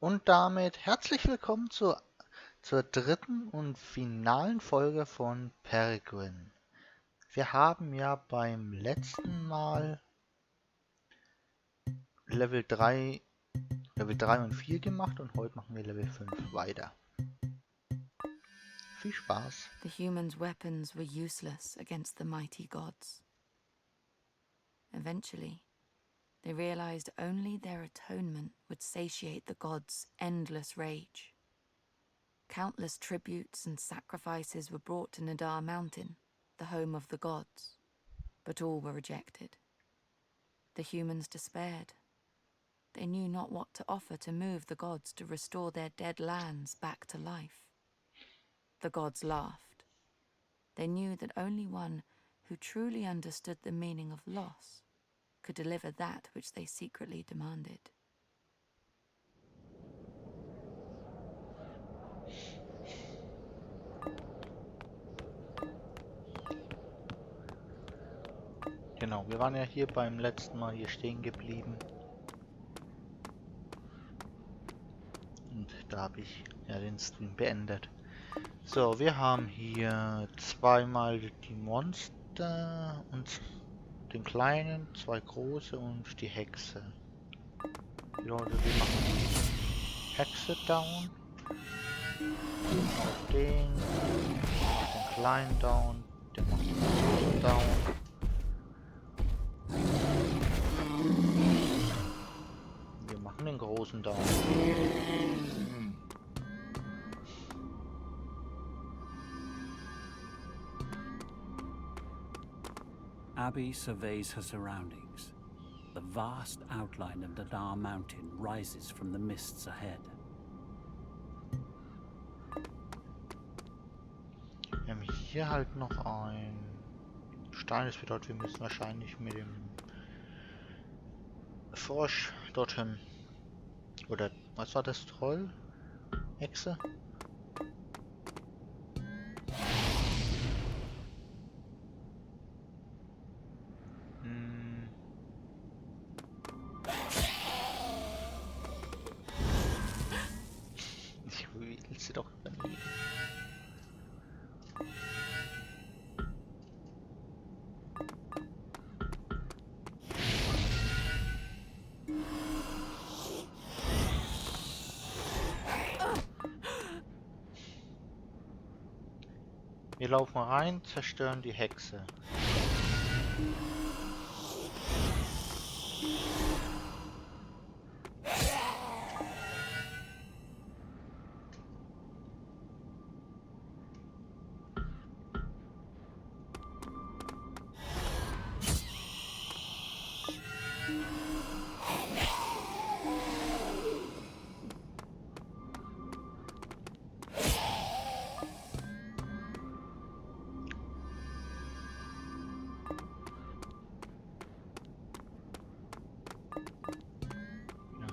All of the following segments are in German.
Und damit herzlich willkommen zur dritten und finalen Folge von Peregrine. Wir haben ja beim letzten Mal Level 3, Level 3 und 4 gemacht und heute machen wir Level 5 weiter. Viel Spaß! The humans' weapons were useless against the mighty gods. Eventually, they realized only their atonement would satiate the gods' endless rage. Countless tributes and sacrifices were brought to Nadar Mountain, the home of the gods, but all were rejected. The humans despaired. They knew not what to offer to move the gods to restore their dead lands back to life. The gods laughed. They knew that only one who truly understood the meaning of loss could deliver that which they secretly demanded. Genau, wir waren ja hier beim letzten Mal hier stehen geblieben. Und da habe ich ja den Stream beendet. So, wir haben hier zweimal die Monster und den kleinen, zwei große und die Hexe. Leute, wir machen die Hexe down. Auf den kleinen down. Der macht den großen down. Wir machen den großen down. Abby surveys her surroundings. The vast outline of Nadar Mountain rises from the mists ahead. Wir haben hier halt noch ein Stein. Das bedeutet, wir müssen wahrscheinlich mit dem Frosch dorthin. Oder was war das? Troll? Hexe? Ich will sie doch übernehmen. Wir laufen rein, zerstören die Hexe.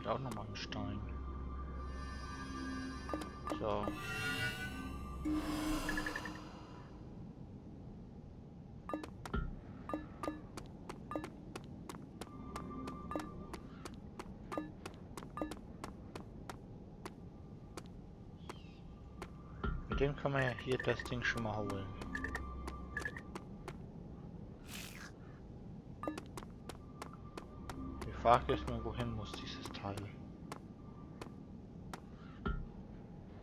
Hier auch nochmal ein Stein. So. Mit dem kann man ja hier das Ding schon mal holen. Die Frage ist nur, wohin muss dieses Teil?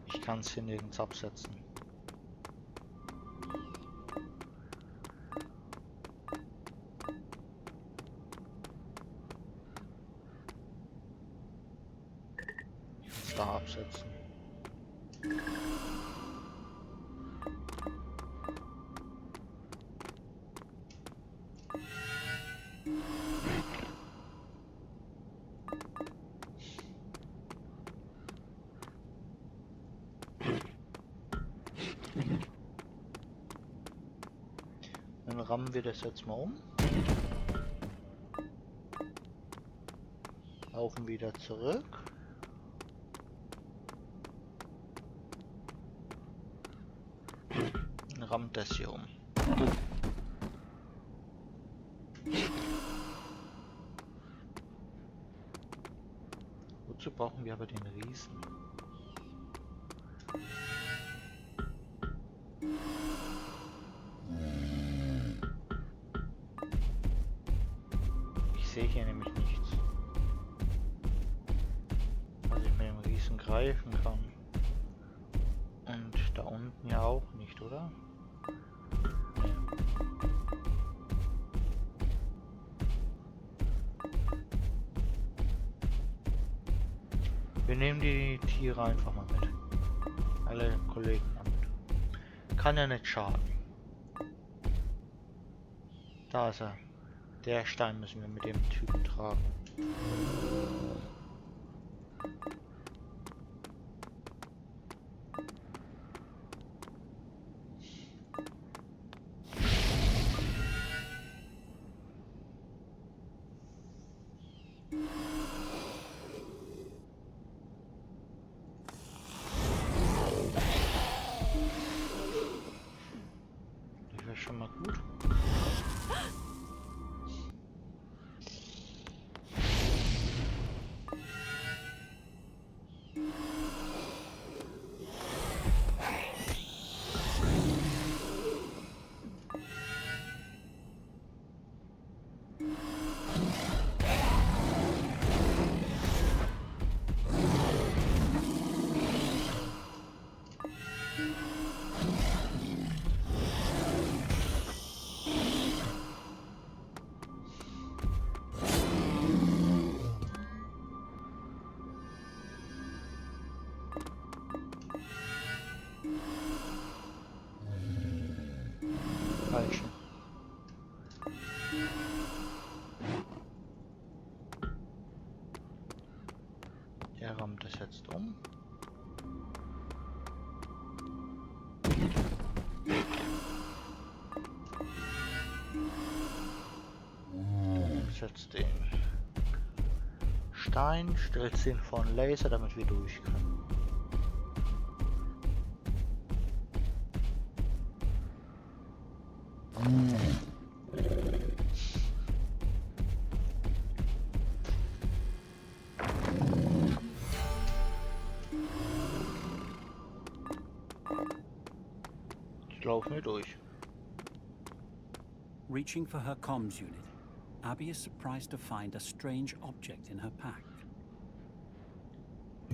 Ich kann es hier nirgends absetzen. Ich kann es da absetzen. Dann rammen wir das jetzt mal um. Laufen wieder zurück. Dann rammt das hier um. Dazu brauchen wir aber den Riesen. Ich sehe hier nämlich nichts, was ich mit dem Riesen greifen kann. Und da unten ja auch nicht, oder? Nee. Wir nehmen die Tiere einfach mal mit. Alle Kollegen damit. Kann ja nicht schaden. Da ist er. Der Stein müssen wir mit dem Typen tragen. Das wäre schon mal gut. Falschen. Der rammt das jetzt um. Setzt den Stein, stellt den vor einen Laser, damit wir durch können. Jetzt laufen wir durch. Reaching for her comms unit, Abby is surprised to find a strange object in her pack.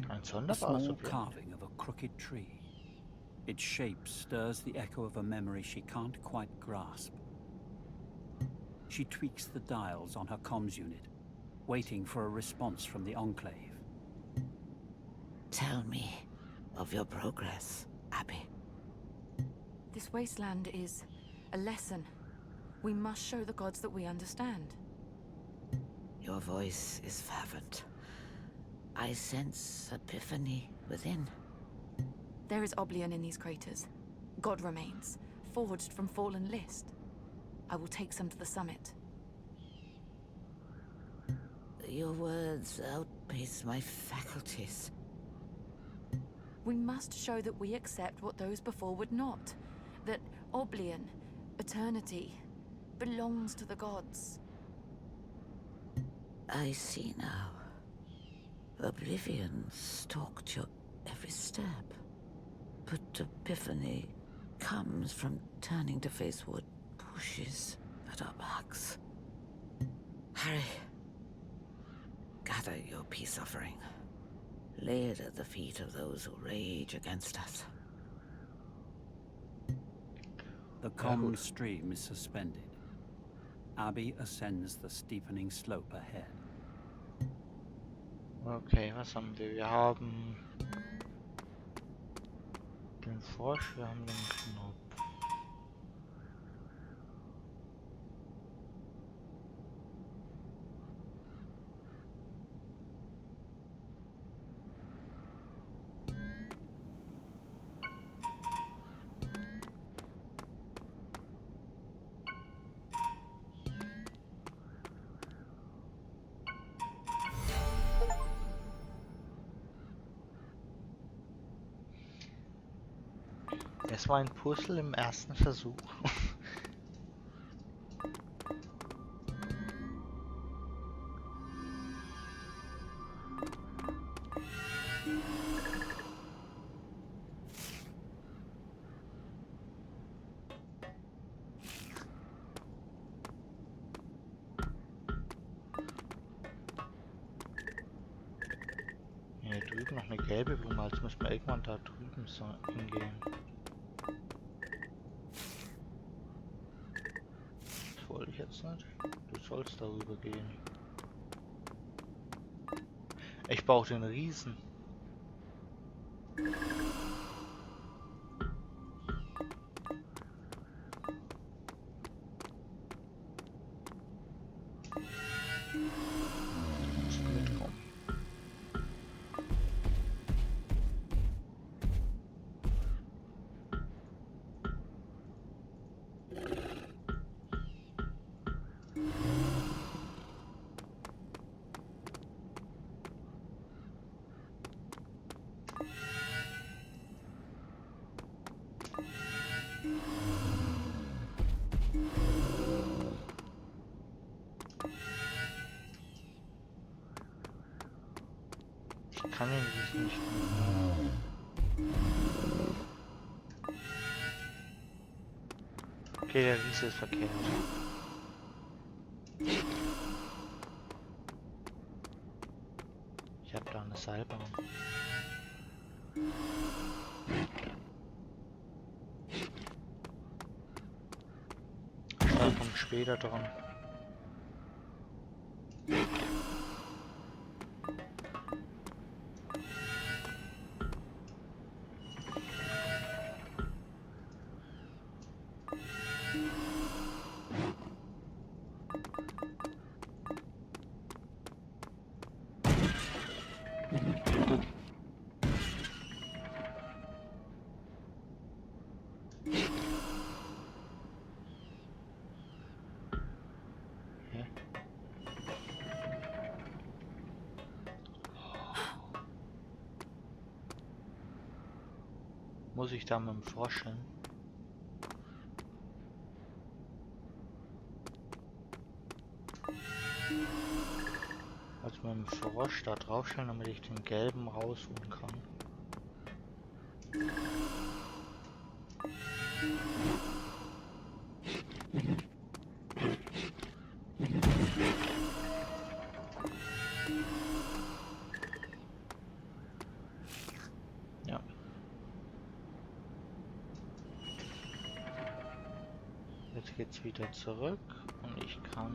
Ein A sonderbares small Objekt. carving of a crooked tree. Its shape stirs the echo of a memory she can't quite grasp. She tweaks the dials on her comms unit, waiting for a response from the Enclave. Tell me of your progress, Abby. This wasteland is a lesson. We must show the gods that we understand. Your voice is fervent. I sense epiphany within. There is Oblion in these craters. God remains, forged from fallen List. I will take some to the summit. Your words outpace my faculties. We must show that we accept what those before would not. That Oblion, eternity, belongs to the gods. I see now. Oblivion stalked your every step. But epiphany comes from turning to face what pushes at our backs. Harry, gather your peace offering. Lay it at the feet of those who rage against us. The comm stream is suspended. Abby ascends the steepening slope ahead. Okay, was haben wir? Wir haben den Frosch, wir haben den Knopf. Es war ein Puzzle im ersten Versuch. drüben noch eine gelbe Blume, als müssen wir irgendwann da drüben so hingehen. Das wollte ich jetzt nicht. Du sollst darüber gehen. Ich brauche den Riesen. Musst du mitkommen. Ich kann den Riesen nicht mehr. Okay, der Riese ist verkehrt. Ich habe da eine Seilbahn. Da kommt später dran. Muss ich da mit dem Frosch hin? Also mit dem Frosch da draufstellen, damit ich den gelben rausholen kann. Ja. Jetzt geht's wieder zurück und ich kann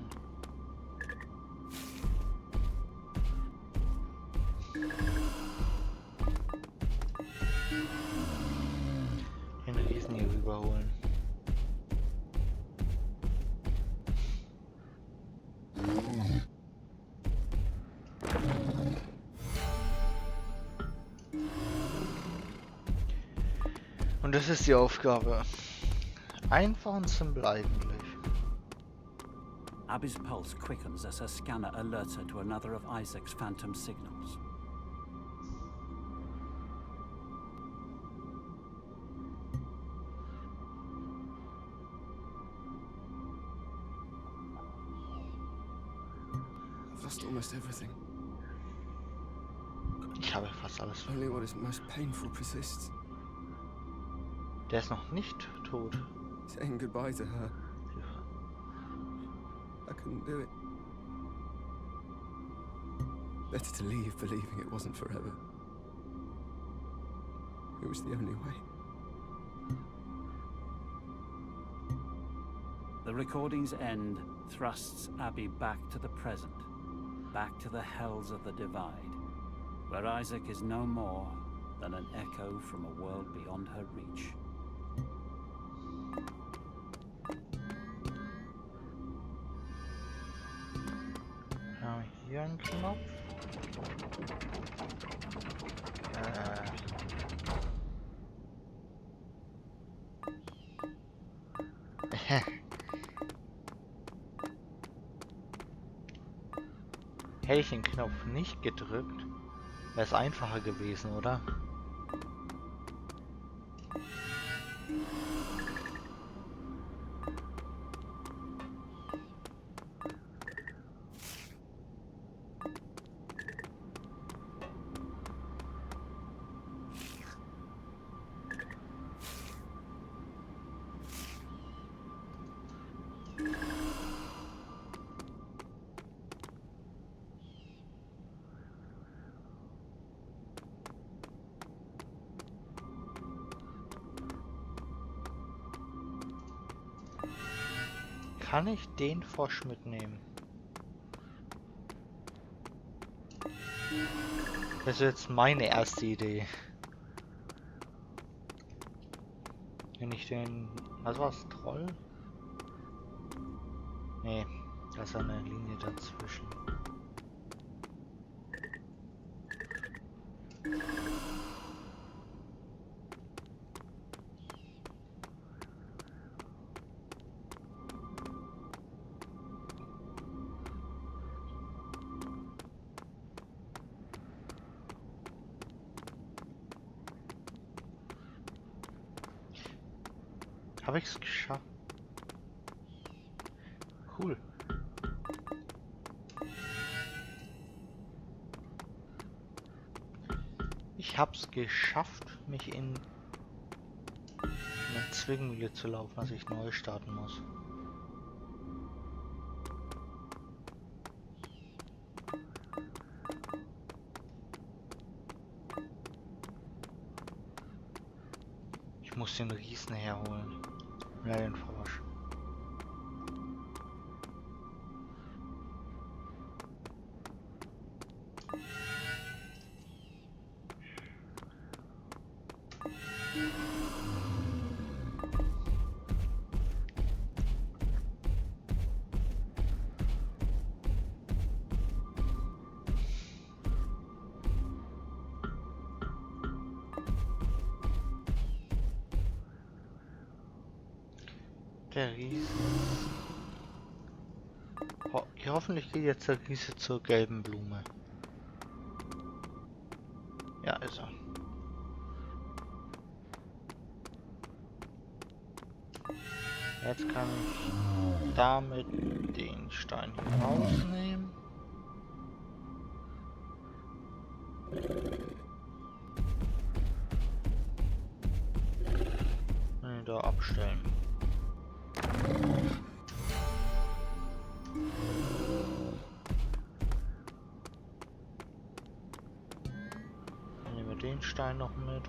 den Riesen hier rüberholen. Und das ist die Aufgabe. Einfach und simpel eigentlich. Abby's pulse quickens as her scanner alerts her to another of Isaac's phantom signals. I've lost almost everything. Ich habe fast alles. Only what is most painful persists. Der ist noch nicht tot. Saying goodbye to her. I couldn't do it. Better to leave believing it wasn't forever. It was the only way. The recording's end thrusts Abby back to the present, back to the hells of the Divide, where Isaac is no more than an echo from a world beyond her reach. Hier ein Knopf. Hätte ich den Knopf nicht gedrückt, wäre es einfacher gewesen, oder? Kann ich den Frosch mitnehmen? Das ist jetzt meine erste Idee. Wenn ich den... Was war's? Troll? Nee, da ist eine Linie dazwischen. Habe ich es geschafft? Cool. Ich hab's geschafft, mich in eine Zwickmühle zu laufen, dass ich neu starten muss. Ich muss den Riesen herholen. Ja, den Frosch. Der Riese. Hoffentlich geht jetzt der Riese zur gelben Blume. Ja, ist er. Jetzt kann ich damit den Stein hier rausnehmen. Und ihn da abstellen. Dann nehmen wir den Stein noch mit.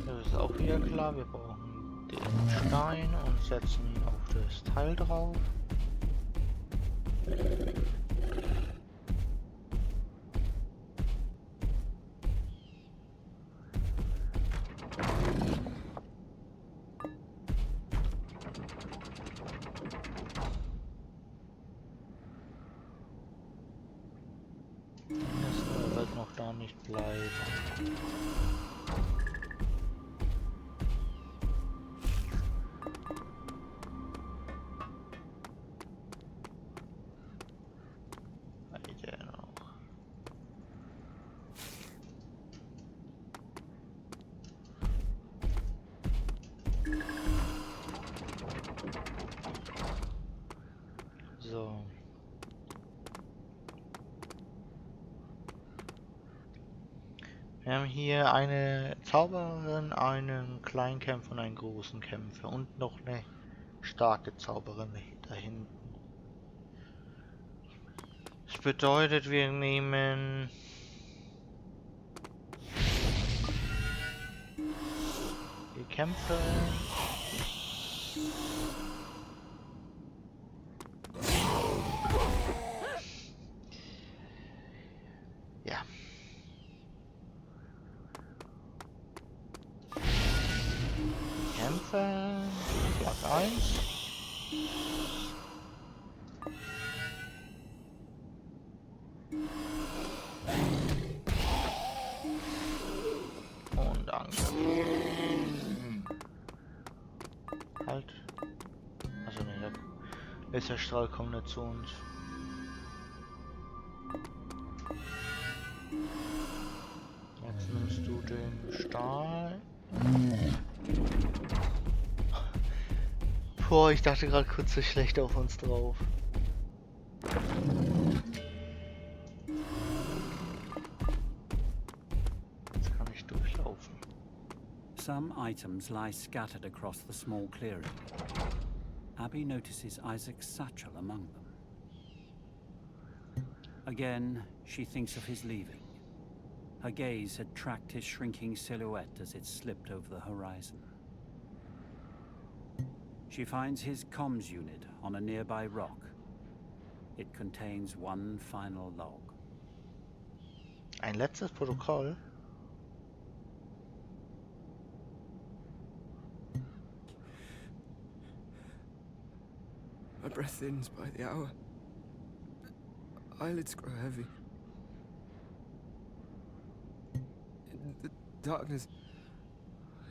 Das ist auch wieder klar, wir brauchen den Stein und setzen ihn auf das Teil drauf. Das wird noch da nicht bleiben. So. Wir haben hier eine Zauberin, einen Kleinkämpfer und einen großen Kämpfer und noch eine starke Zauberin da hinten. Das bedeutet, wir nehmen die Kämpferin. Ja. Kämpfer, Schlag 1. Und Angriff. Halt. Also ne, der Laserstrahl kommt nicht zu uns. Jetzt nimmst du den Stahl. Boah, ich dachte gerade kurz so schlecht auf uns drauf. Jetzt kann ich durchlaufen. Some items lie scattered across the small clearing. Abby notices Isaac's satchel among them. Again, she thinks of his leaving. Her gaze had tracked his shrinking silhouette as it slipped over the horizon. She finds his comms unit on a nearby rock. It contains one final log. Ein letztes Protokoll. My breath thins by the hour. Eyelids grow heavy. In the darkness,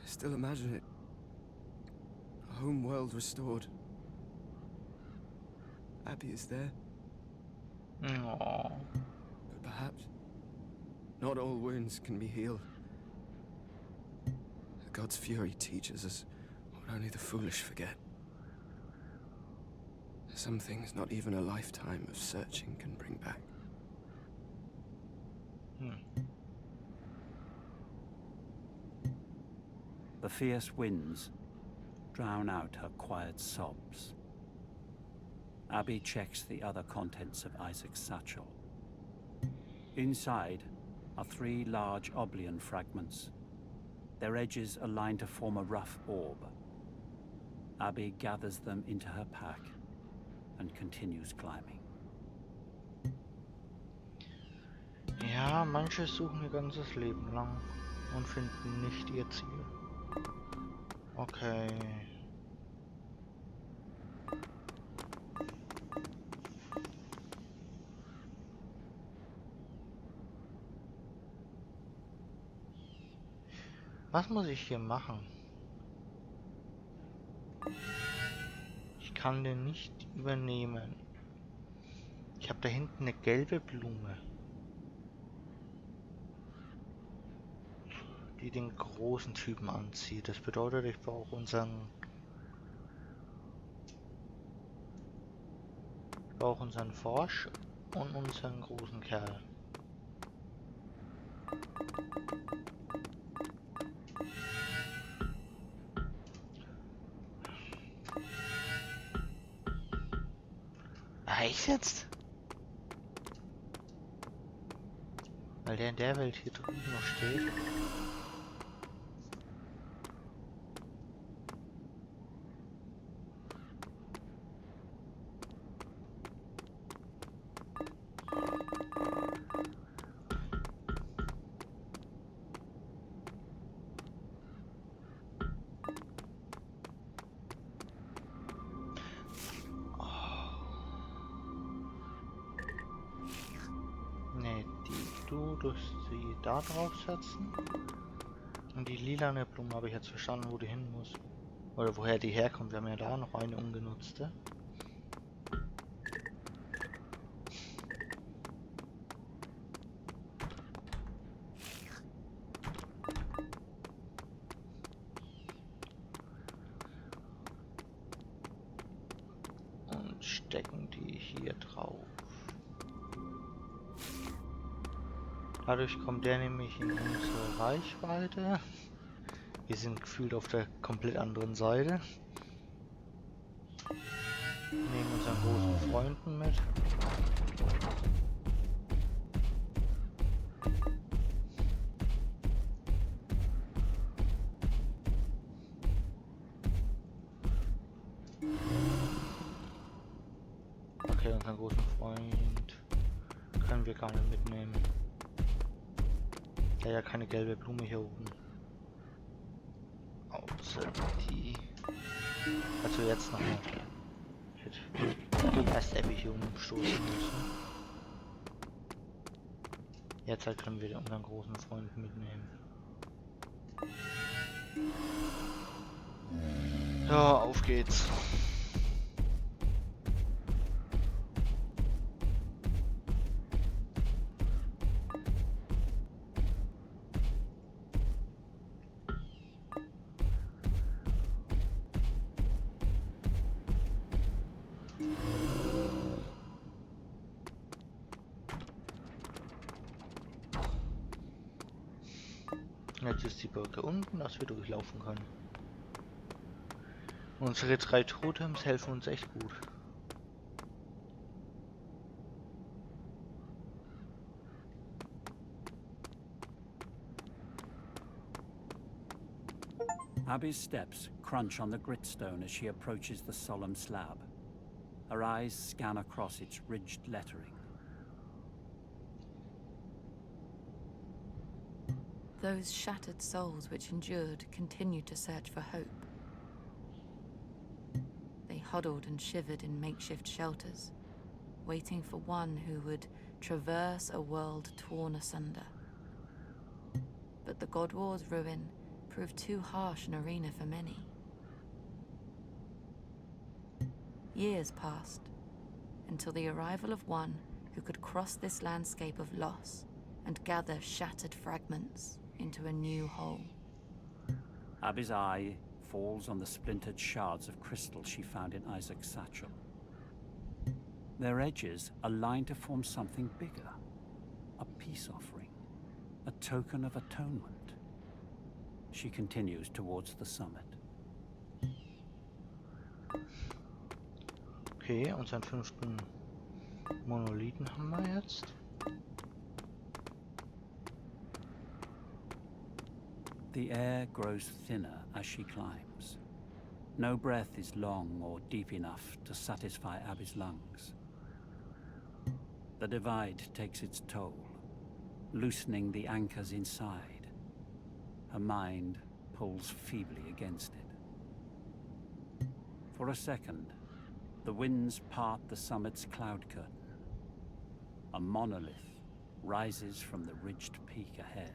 I still imagine it. A home world restored. Abby is there, Oh. but perhaps not all wounds can be healed. God's fury teaches us what only the foolish forget. Some things not even a lifetime of searching can bring back. The fierce winds drown out her quiet sobs. Abby checks the other contents of Isaac's satchel. Inside are 3 large oblion fragments, their edges aligned to form a rough orb. Abby gathers them into her pack and continues climbing. Ja, manche suchen ihr ganzes Leben lang und finden nicht ihr Ziel. Okay. Was muss ich hier machen? Ich kann den nicht übernehmen. Ich habe da hinten eine gelbe Blume, die den großen Typen anzieht. Das bedeutet, ich brauche unseren Forsch und unseren großen Kerl. Ich jetzt? Weil der in der Welt hier drüben noch steht. Du sie da drauf setzen. Und die lilane Blume habe ich jetzt verstanden, wo die hin muss. Oder woher die herkommt. Wir haben ja da noch eine ungenutzte. Und stecken die hier drauf. Dadurch kommt der nämlich in unsere Reichweite. Wir sind gefühlt auf der komplett anderen Seite. Nehmen unseren großen Freunden mit. Okay, unseren großen Freund können wir gar nicht mitnehmen. Ja, ja, keine gelbe Blume hier oben. Außer die. Also jetzt noch nicht. Erst Abby hier umstoßen müssen. Jetzt halt können wir unseren großen Freund mitnehmen. Ja, auf geht's. Jetzt ist die Brücke unten, dass wir durchlaufen können. Unsere 3 Totems helfen uns echt gut. Abby's steps crunch on the gritstone as she approaches the solemn slab. Her eyes scan across its ridged lettering. Those shattered souls which endured continued to search for hope. They huddled and shivered in makeshift shelters, waiting for one who would traverse a world torn asunder. But the God War's ruin proved too harsh an arena for many. Years passed, until the arrival of one who could cross this landscape of loss and gather shattered fragments into a new whole. Abby's eye falls on the splintered shards of crystal she found in Isaac's satchel. Their edges align to form something bigger, a peace offering, a token of atonement. She continues towards the summit. Okay, unseren 5. Monolithen haben wir jetzt. The air grows thinner as she climbs. No breath is long or deep enough to satisfy Abby's lungs. The divide takes its toll, loosening the anchors inside. Her mind pulls feebly against it. For a second, the winds part the summit's cloud curtain. A monolith rises from the ridged peak ahead.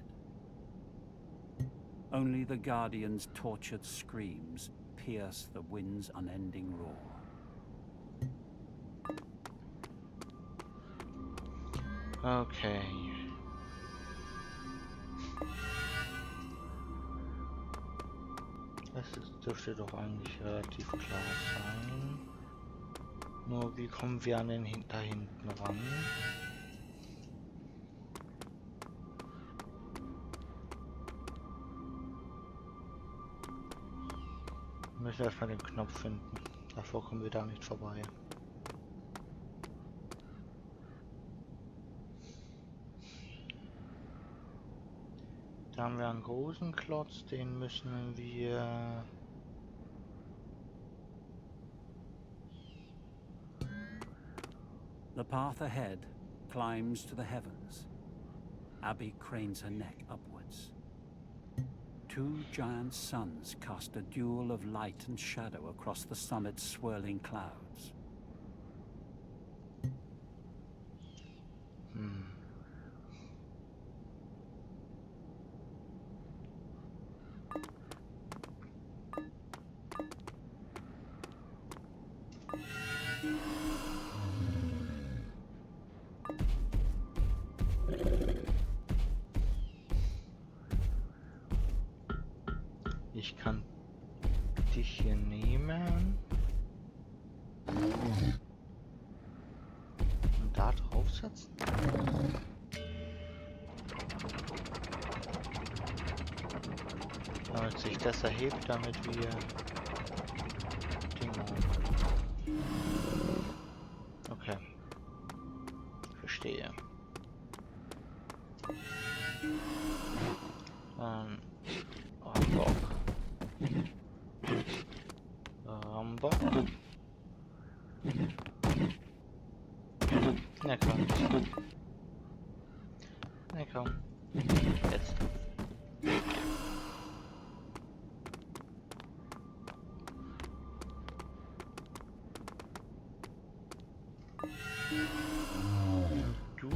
Only the Guardian's tortured screams pierce the wind's unending roar. Okay. Dürfte doch eigentlich relativ klar sein. Nur wie kommen wir an den da hinten ran? Wir müssen erstmal den Knopf finden. Davor kommen wir da nicht vorbei. Da haben wir einen großen Klotz, den müssen wir... The path ahead climbs to the heavens. Abby cranes her neck upwards. 2 giant suns cast a duel of light and shadow across the summit's swirling clouds. Ich kann dich hier nehmen und da draufsetzen. Damit sich das erhebt, damit wir Dinge haben. Okay. Verstehe. Bock. Bock. Na komm. Na komm. Jetzt. Du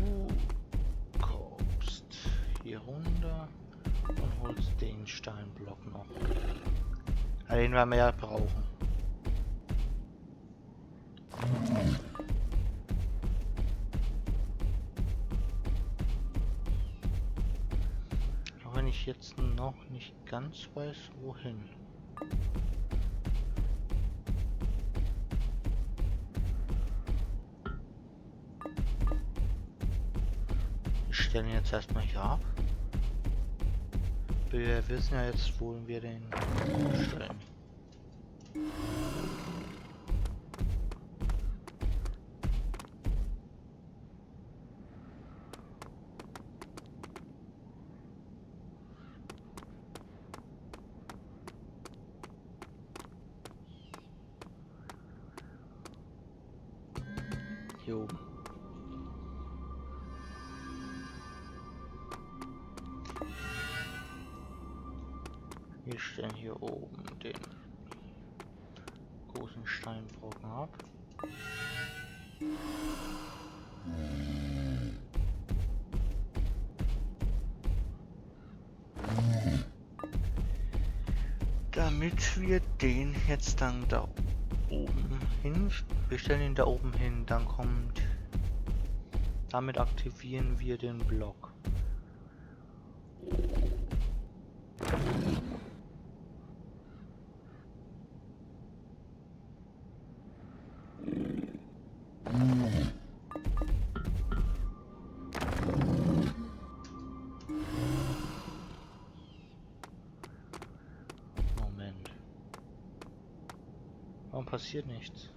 kommst hier runter und holst den Steinblock noch. Den werden wir ja brauchen. Auch wenn ich jetzt noch nicht ganz weiß, wohin. Wir stellen jetzt erstmal hier ab. Wir wissen ja jetzt, wo wir den stellen. Hier oben. Wir stellen hier oben den großen Steinbrocken ab. Damit wir den jetzt dann da oben hin, wir stellen ihn da oben hin, dann kommt, damit aktivieren wir den Block. Moment. Warum passiert nichts?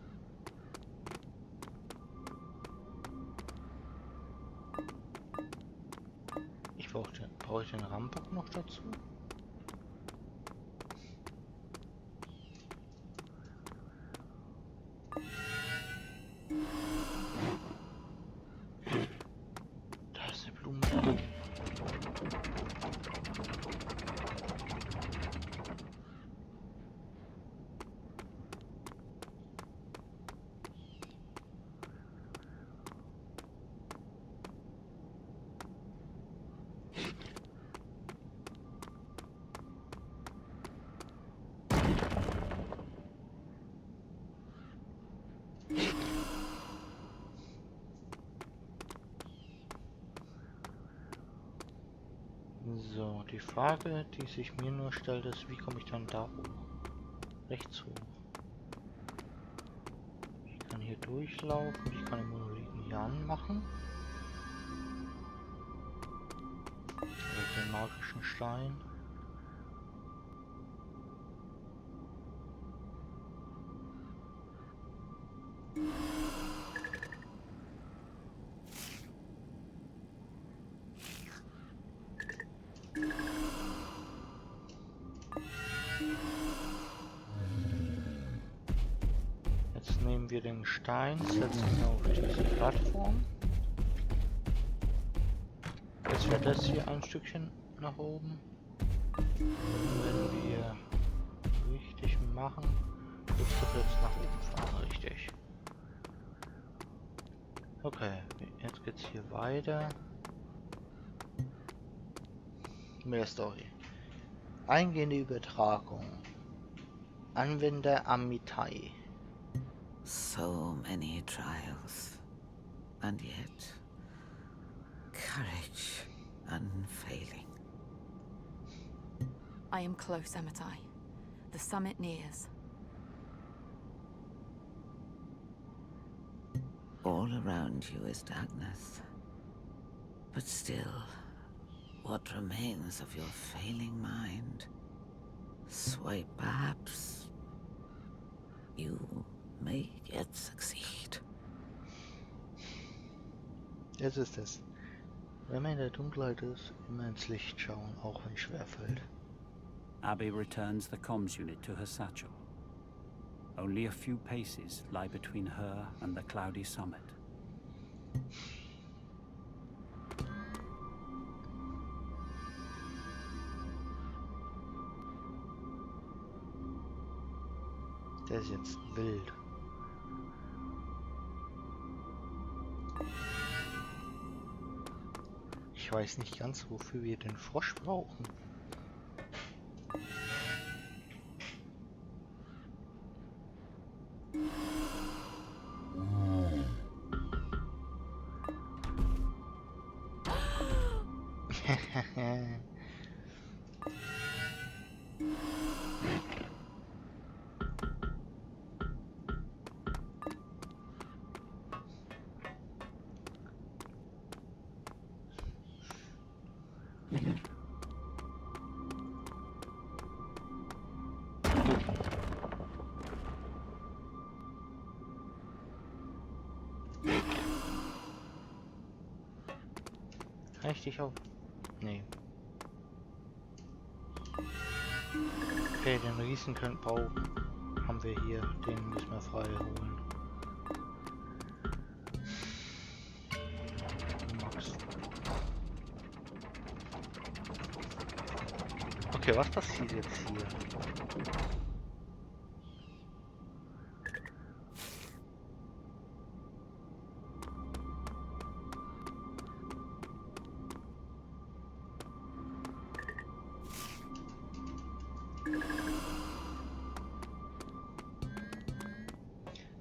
Brauche ich den Rambock noch dazu? Da ist eine Blume. So, die Frage, die sich mir nur stellt, ist, wie komme ich dann da hoch? Rechts hoch. Ich kann hier durchlaufen, ich kann den Monolithen hier anmachen. Oder den magischen Stein. Jetzt nehmen wir den Stein, setzen ihn auf diese Plattform. Jetzt wird das hier ein Stückchen nach oben. Und wenn wir richtig machen, wird es jetzt nach oben fahren, richtig. Okay, jetzt geht's hier weiter. Mehr Story. Eingehende Übertragung. Anwender Amitai. So many trials, and yet courage unfailing. I am close, Amitai. The summit nears. All around you is darkness, but still, what remains of your failing mind? Swipe, perhaps you may yet succeed. Jetzt ist es. Wenn man in der Dunkelheit ist, immer ins Licht schauen, auch wenn es schwerfällt. Abby returns the comms unit to her satchel. Only a few paces lie between her and the cloudy summit. Der ist jetzt wild. Ich weiß nicht ganz, wofür wir den Frosch brauchen. richtig auf? Nee. Okay, den Riesen haben wir hier. Den müssen wir frei holen. Max. Okay, was passiert jetzt hier?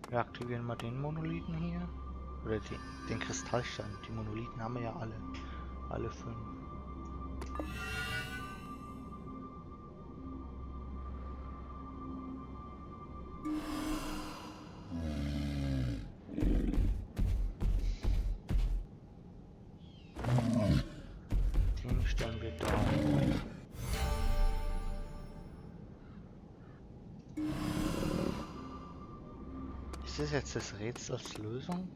Wir aktivieren mal den Monolithen hier. Oder den Kristallstein. Die Monolithen haben wir ja alle. Alle 5. Den stellen wir da. Ist das jetzt das Rätsels Lösung?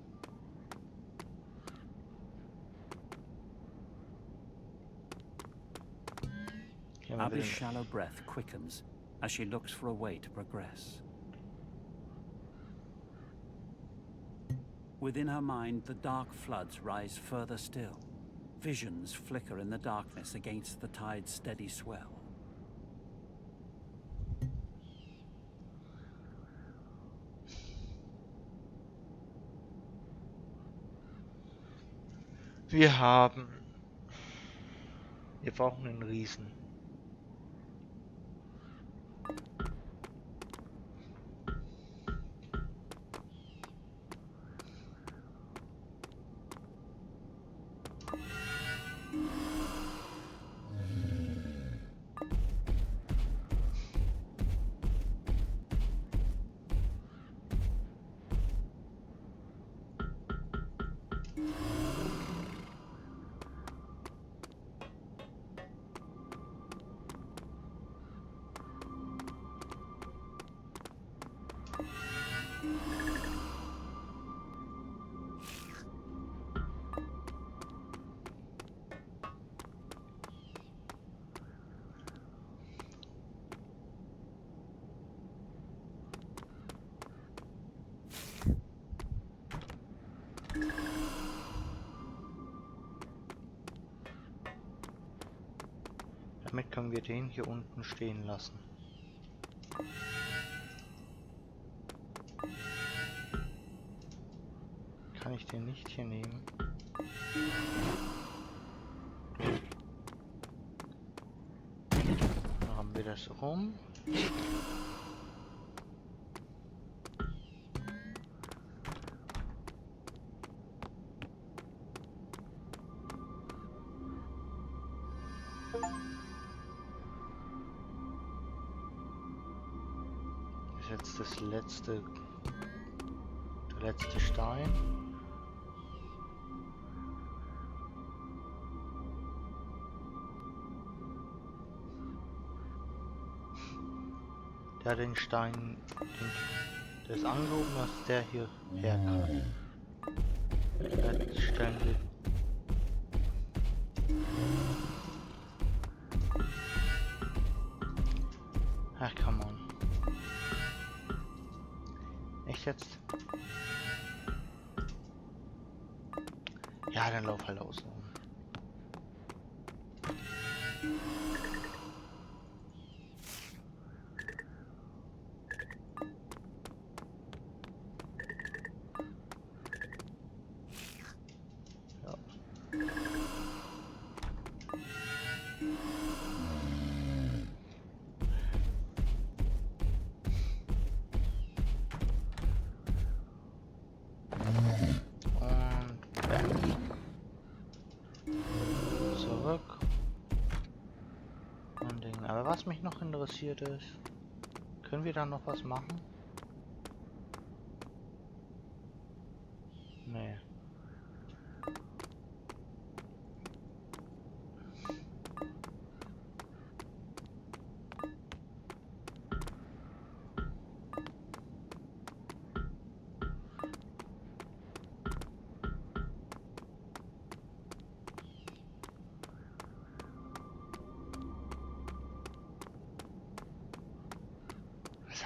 Abby's shallow breath quickens as she looks for a way to progress. Within her mind, the dark floods rise further still. Visions flicker in the darkness against the tide's steady swell. Wir brauchen einen Riesen. Damit können wir den hier unten stehen lassen. Kann ich den nicht hier nehmen? Dann haben wir das rum. Jetzt der letzte Stein. Der hat den Stein, der ist angehoben, dass der hier herkam. Jetzt stellen wir ach, come on. Echt jetzt? Ja, dann lauf halt außen rum. Ja. Zurück. Und Ding. Aber was mich noch interessiert ist, können wir da noch was machen? Nee.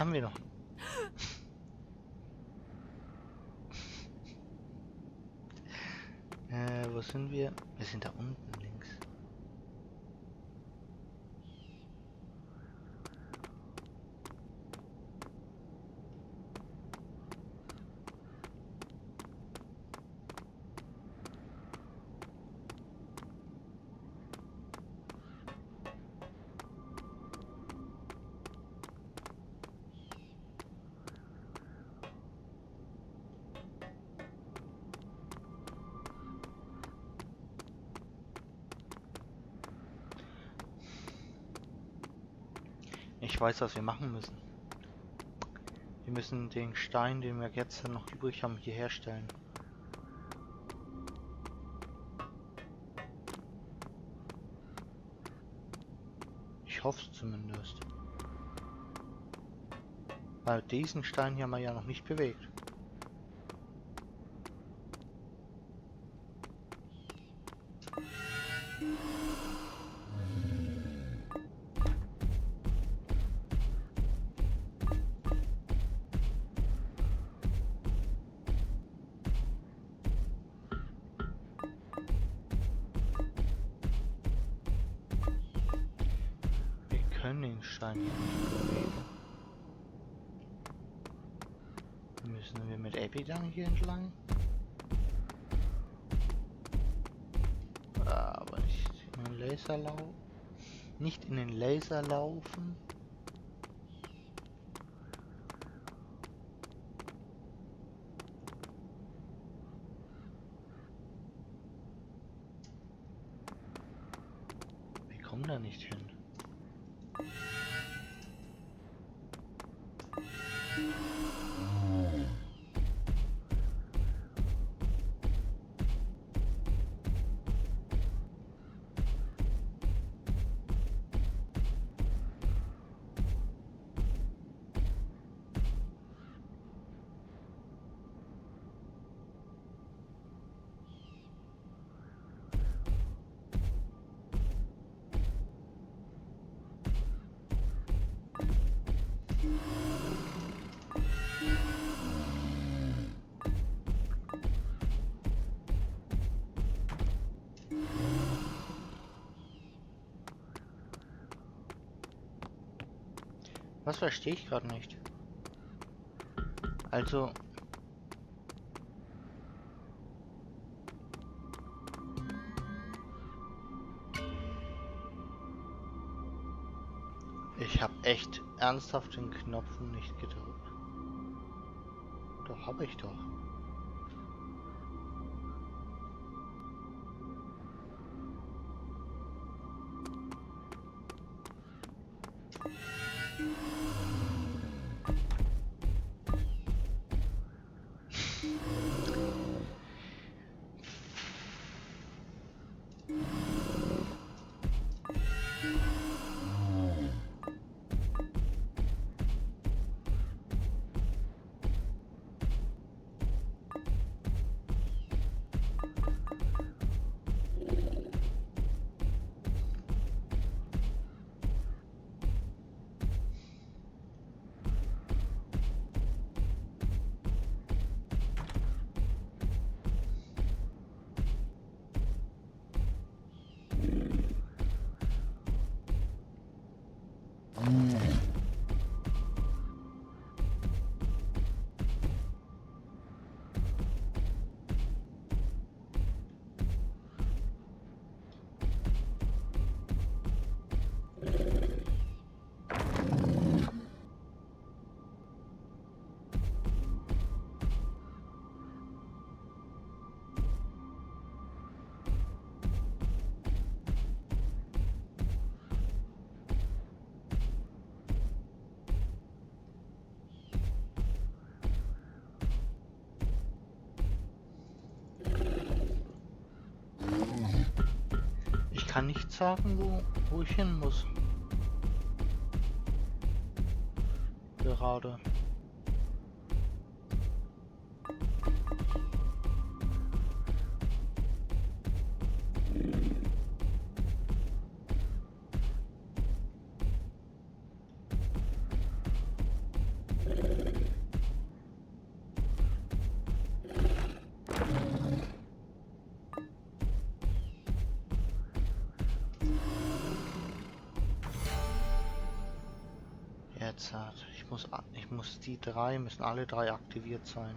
haben wir noch. Wo sind wir? Wir sind da unten links. Ich weiß, was wir machen müssen. Wir müssen den Stein, den wir jetzt noch übrig haben, hier herstellen. Ich hoffe es zumindest. Weil diesen Stein hier haben wir ja noch nicht bewegt. Wir können den Stein hier nicht bewegen. Müssen wir mit Abby dann hier entlang? Aber nicht in den Laser laufen. Nicht in den Laser laufen. Wir kommen da nicht hin. Was verstehe ich gerade nicht? Also... Ich habe echt ernsthaft den Knopf nicht gedrückt. Doch, habe ich doch. Ich kann nicht sagen, wo ich hin muss. Gerade. Jetzt hat. Ich muss die drei, müssen alle drei aktiviert sein,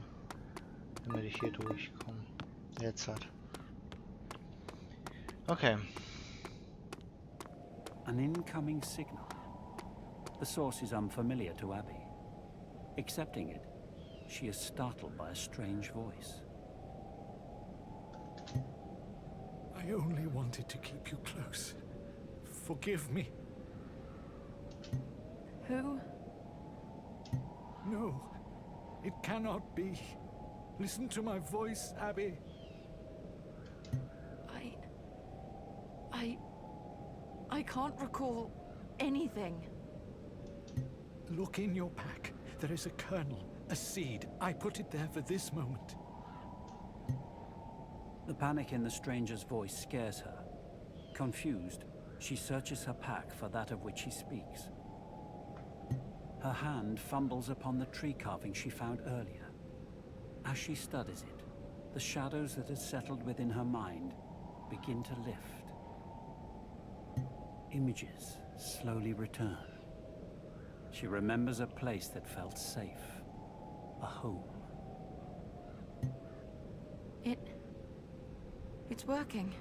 damit ich hier durchkomme. Jetzt hat. Okay. An incoming signal. The source is unfamiliar to Abby. Accepting it, she is startled by a strange voice. I only wanted to keep you close. Forgive me. Who? No, it cannot be. Listen to my voice, Abby. I can't recall anything. Look in your pack. There is a kernel, a seed. I put it there for this moment. The panic in the stranger's voice scares her. Confused, she searches her pack for that of which he speaks. Her hand fumbles upon the tree carving she found earlier. As she studies it, the shadows that had settled within her mind begin to lift. Images slowly return. She remembers a place that felt safe, a home. It's working.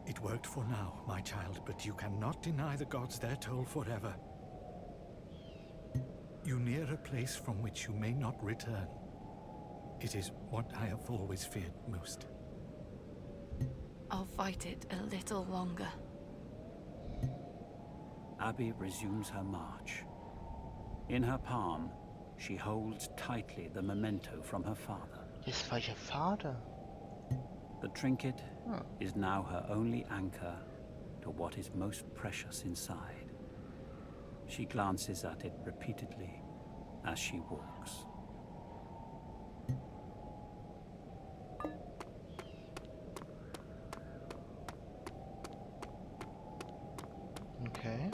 It worked for now, my child, but you cannot deny the gods their toll forever. You near a place from which you may not return. It is what I have always feared most. I'll fight it a little longer. Abby resumes her march. In her palm, she holds tightly the memento from her father. Das war ihr Vater. The trinket is now her only anchor to what is most precious inside. She glances at it repeatedly as she walks. Okay.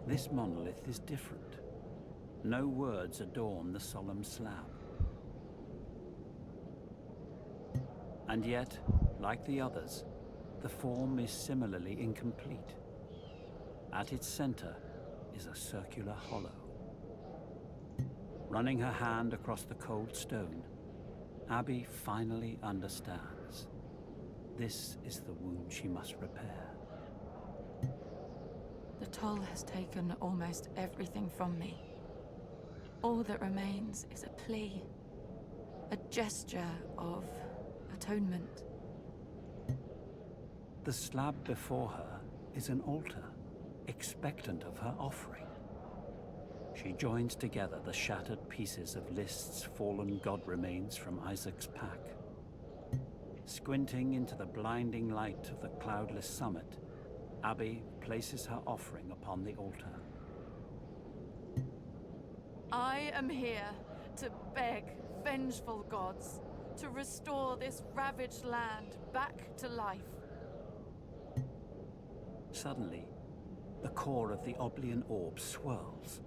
This monolith is different. No words adorn the solemn slab. And yet, like the others, the form is similarly incomplete. At its center is a circular hollow. Running her hand across the cold stone, Abby finally understands. This is the wound she must repair. The toll has taken almost everything from me. All that remains is a plea, a gesture of atonement. The slab before her is an altar, expectant of her offering. She joins together the shattered pieces of List's fallen god remains from Isaac's pack. Squinting into the blinding light of the cloudless summit, Abby places her offering upon the altar. I am here to beg vengeful gods to restore this ravaged land back to life. Suddenly, the core of the Oblian orb swirls.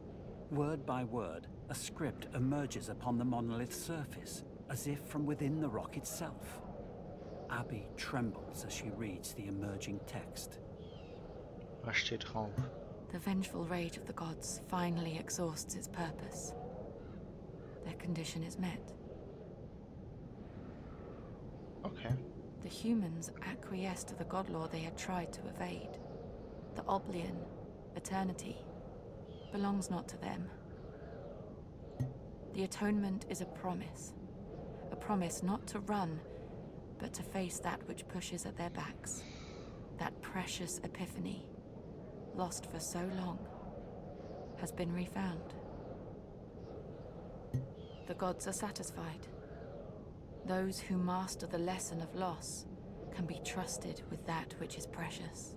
Word by word, a script emerges upon the monolith's surface, as if from within the rock itself. Abby trembles as she reads the emerging text. Was steht drauf? The vengeful rage of the gods finally exhausts its purpose. Their condition is met. Okay. The humans acquiesce to the god law they had tried to evade. The Oblian, eternity, belongs not to them. The atonement is a promise not to run, but to face that which pushes at their backs. That precious epiphany, lost for so long, has been refound. The gods are satisfied. Those who master the lesson of loss can be trusted with that which is precious.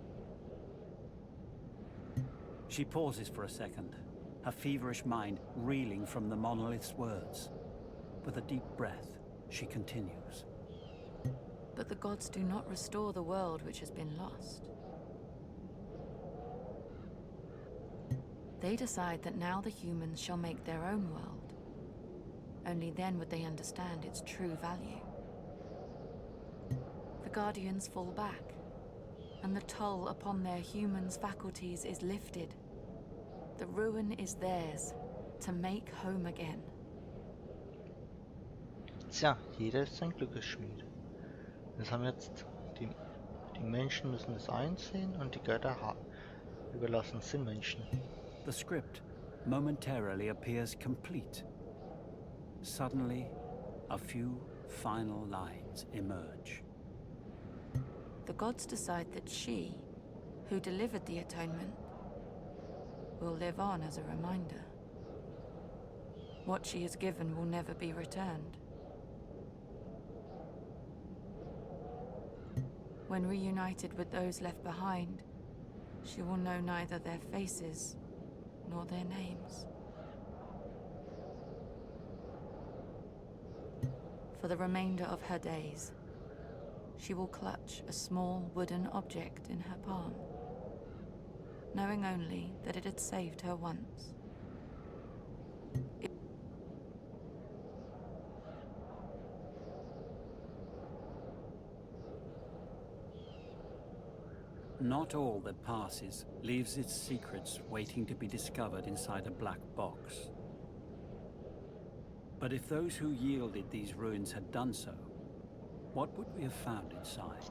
She pauses for a second, her feverish mind reeling from the monolith's words. With a deep breath, she continues. But the gods do not restore the world which has been lost. They decide that now the humans shall make their own world. Only then would they understand its true value. The Guardians fall back, and the toll upon their humans' faculties is lifted. The ruin is theirs, to make home again. Tja, jeder ist sein Glückesschmied. Das haben jetzt die Menschen müssen es einsehen und die Götter überlassen es den Menschen. The script momentarily appears complete. Suddenly, a few final lines emerge. The gods decide that she, who delivered the atonement, will live on as a reminder. What she has given will never be returned. When reunited with those left behind, she will know neither their faces nor their names. For the remainder of her days, she will clutch a small wooden object in her palm, knowing only that it had saved her once. Not all that passes leaves its secrets waiting to be discovered inside a black box. But if those who yielded these ruins had done so, what would we have found inside?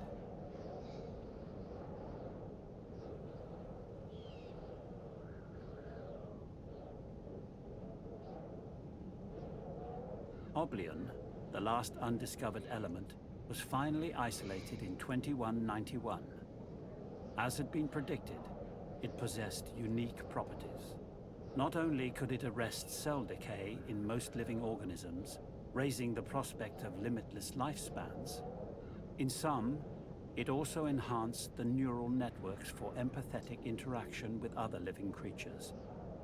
Oblion, the last undiscovered element, was finally isolated in 2191. As had been predicted, it possessed unique properties. Not only could it arrest cell decay in most living organisms, raising the prospect of limitless lifespans, in some, it also enhanced the neural networks for empathetic interaction with other living creatures,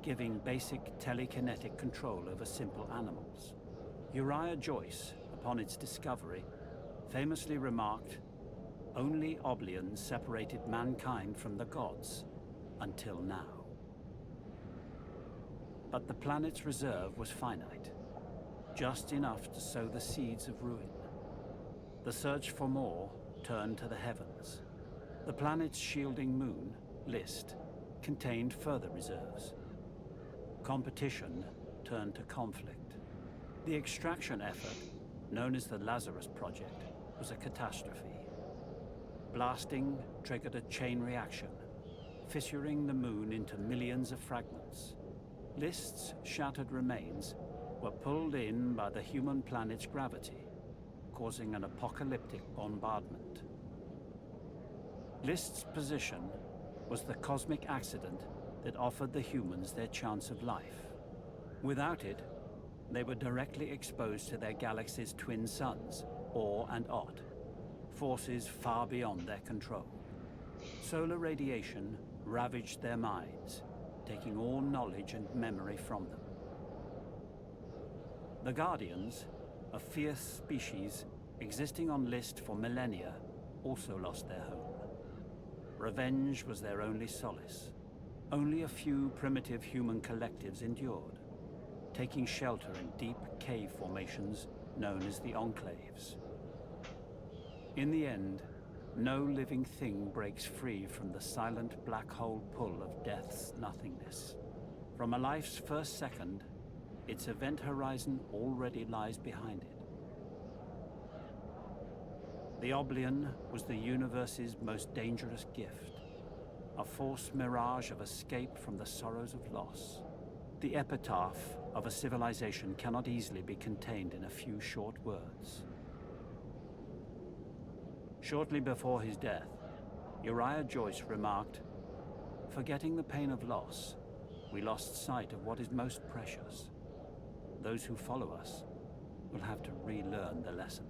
giving basic telekinetic control over simple animals. Uriah Joyce, upon its discovery, famously remarked, "Only Oblion separated mankind from the gods, until now." But the planet's reserve was finite, just enough to sow the seeds of ruin. The search for more turned to the heavens. The planet's shielding moon, List, contained further reserves. Competition turned to conflict. The extraction effort, known as the Lazarus Project, was a catastrophe. Blasting triggered a chain reaction, fissuring the moon into millions of fragments. List's shattered remains were pulled in by the human planet's gravity, causing an apocalyptic bombardment. List's position was the cosmic accident that offered the humans their chance of life. Without it, they were directly exposed to their galaxy's twin suns, Or and Ot, forces far beyond their control. Solar radiation ravaged their minds, taking all knowledge and memory from them. The Guardians, a fierce species existing on List for millennia, also lost their home. Revenge was their only solace. Only a few primitive human collectives endured, taking shelter in deep cave formations known as the Enclaves. In the end, no living thing breaks free from the silent black hole pull of death's nothingness. From a life's first second, its event horizon already lies behind it. The Oblion was the universe's most dangerous gift, a false mirage of escape from the sorrows of loss. The epitaph of a civilization cannot easily be contained in a few short words. Shortly before his death, Uriah Joyce remarked, "Forgetting the pain of loss, we lost sight of what is most precious. Those who follow us will have to relearn the lesson."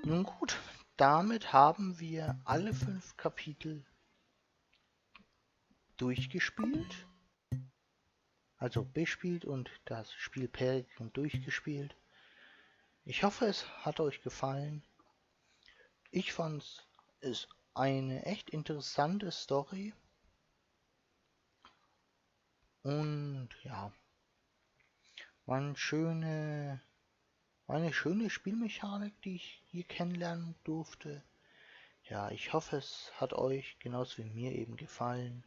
Nun gut, damit haben wir alle 5 Kapitel durchgespielt. Also bespielt und das Spiel Perikum durchgespielt. Ich hoffe, es hat euch gefallen. Ich fand es eine echt interessante Story. Und ja, war eine schöne Spielmechanik, die ich hier kennenlernen durfte. Ja, ich hoffe, es hat euch genauso wie mir eben gefallen.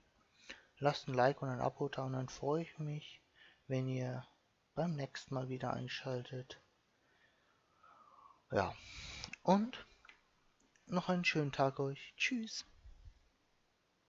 Lasst ein Like und ein Abo da und dann freue ich mich, wenn ihr beim nächsten Mal wieder einschaltet. Ja, und noch einen schönen Tag euch. Tschüss.